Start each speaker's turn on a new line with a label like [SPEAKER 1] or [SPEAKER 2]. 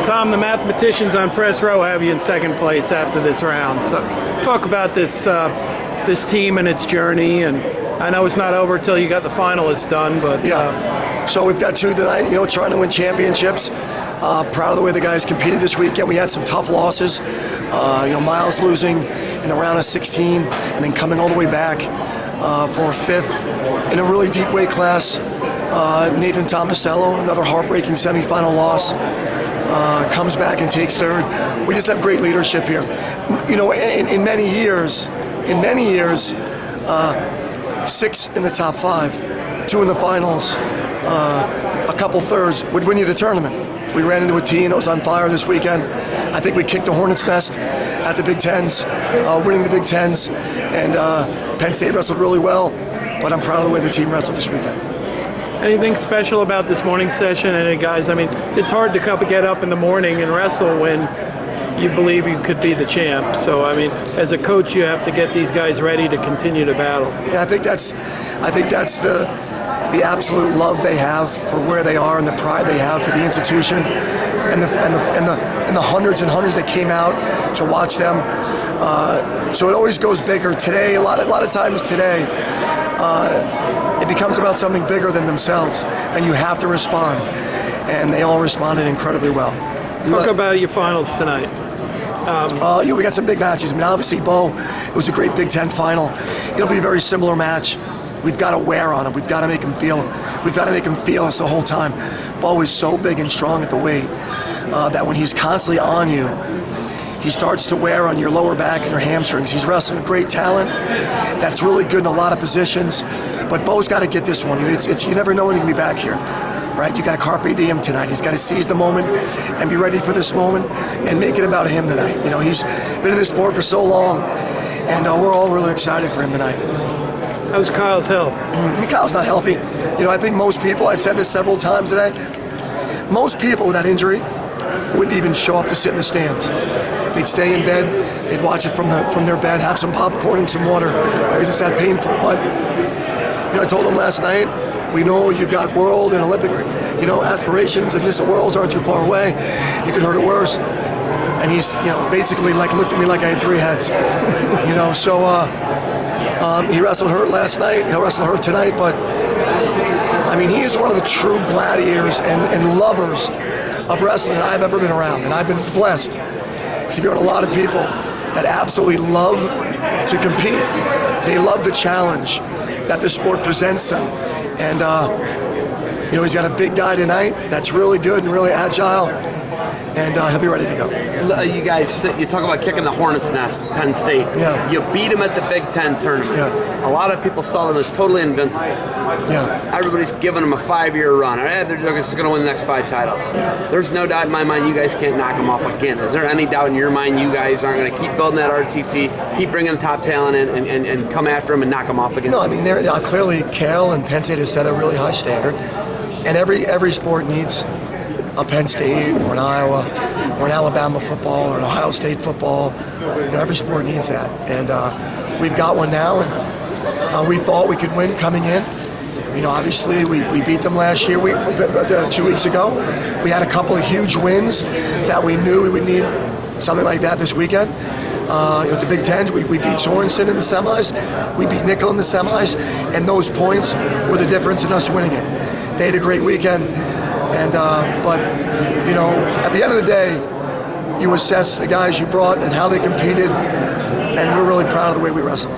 [SPEAKER 1] Tom, the mathematicians on press row have you in second place after this round. So talk about this team and its journey. And I know it's not over until you got the finalists done, but
[SPEAKER 2] So we've got two tonight, trying to win championships. Proud of the way the guys competed this weekend. We had some tough losses. Miles losing in the round of 16 and then coming all the way back for fifth in a really deep weight class. Nathan Tomasello, another heartbreaking semifinal loss, comes back and takes third. We just have great leadership here. In many years, 6 in the top 5, 2 in the finals, a couple thirds would win you the tournament. We ran into a team that was on fire this weekend. I think we kicked the hornet's nest at the Big Tens, winning the Big Tens, and Penn State wrestled really well, but I'm proud of the way the team wrestled this weekend.
[SPEAKER 1] Anything special about this morning session? And guys, it's hard to get up in the morning and wrestle when you believe you could be the champ. So, as a coach, you have to get these guys ready to continue to battle.
[SPEAKER 2] Yeah, I think that's the absolute love they have for where they are and the pride they have for the institution, and the hundreds and hundreds that came out to watch them. So it always goes bigger. Today, a lot of times today, it becomes about something bigger than themselves, and you have to respond. And they all responded incredibly well.
[SPEAKER 1] Talk about your finals tonight.
[SPEAKER 2] We got some big matches. Obviously, Bo, it was a great Big Ten final. It'll be a very similar match. We've got to wear on him. We've got to make him feel. We've got to make him feel us the whole time. Bo is so big and strong at the weight that when he's constantly on you, he starts to wear on your lower back and your hamstrings. He's wrestling a great talent that's really good in a lot of positions, but Bo's got to get this one. You never know when he can be back here, right? You got to carpe diem tonight. He's got to seize the moment and be ready for this moment and make it about him tonight. He's been in this sport for so long, and we're all really excited for him tonight.
[SPEAKER 1] How's Kyle's health?
[SPEAKER 2] Kyle's not healthy. I think most people, I've said this several times today, most people with that injury wouldn't even show up to sit in the stands. They'd stay in bed, they'd watch it from their bed, have some popcorn and some water because it's that painful. But I told them last night, we know you've got world and Olympic aspirations, and the worlds aren't too far away. You could hurt it worse. And he's basically looked at me like I had 3 heads. He wrestled hurt last night, he'll wrestle hurt tonight, but he is one of the true gladiators and lovers of wrestling I've ever been around. And I've been blessed to be around a lot of people that absolutely love to compete. They love the challenge that the sport presents them. And he's got a big guy tonight that's really good and really agile, and he'll be ready to go.
[SPEAKER 3] You guys, you talk about kicking the hornet's nest, Penn State.
[SPEAKER 2] Yeah.
[SPEAKER 3] You beat them at the Big Ten tournament.
[SPEAKER 2] Yeah.
[SPEAKER 3] A lot of people saw them as totally invincible.
[SPEAKER 2] Yeah.
[SPEAKER 3] Everybody's giving them a 5-year run. They're just going to win the next 5 titles.
[SPEAKER 2] Yeah.
[SPEAKER 3] There's no doubt in my mind you guys can't knock them off again. Is there any doubt in your mind you guys aren't going to keep building that RTC, keep bringing top talent in, and come after them and knock them off again?
[SPEAKER 2] No, they're clearly Cal and Penn State has set a really high standard, and every sport needs a Penn State or an Iowa or an Alabama football or an Ohio State football. Every sport needs that, and we've got one now, and we thought we could win coming in. Obviously we beat them last year. 2 weeks ago, we had a couple of huge wins that we knew we would need something like that this weekend. The Big Tens, we beat Sorensen in the semis, we beat Nickel in the semis, and those points were the difference in us winning it. They had a great weekend, and but at the end of the day, you assess the guys you brought and how they competed, and we're really proud of the way we wrestled.